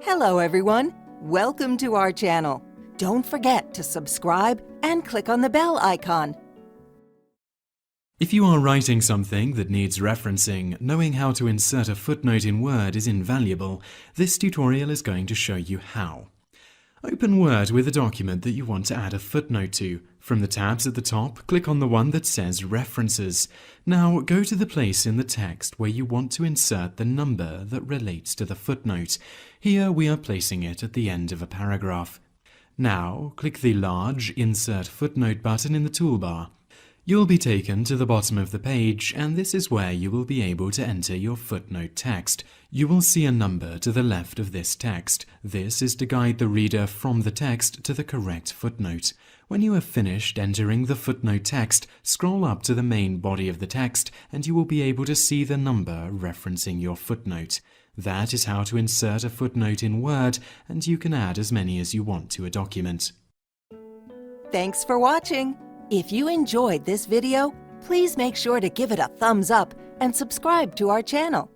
Hello everyone, welcome to our channel. Don't forget to subscribe and click on the bell icon. If you are writing something that needs referencing, knowing how to insert a footnote in Word is invaluable. This tutorial is going to show you how. Open Word with a document that you want to add a footnote to. From the tabs at the top, click on the one that says References. Now go to the place in the text where you want to insert the number that relates to the footnote. Here we are placing it at the end of a paragraph. Now click the large Insert Footnote button in the toolbar. You'll be taken to the bottom of the page, and this is where you will be able to enter your footnote text. You will see a number to the left of this text. This is to guide the reader from the text to the correct footnote. When you have finished entering the footnote text, scroll up to the main body of the text, and you will be able to see the number referencing your footnote. That is how to insert a footnote in Word, and you can add as many as you want to a document. Thanks for watching. If you enjoyed this video, please make sure to give it a thumbs up and subscribe to our channel.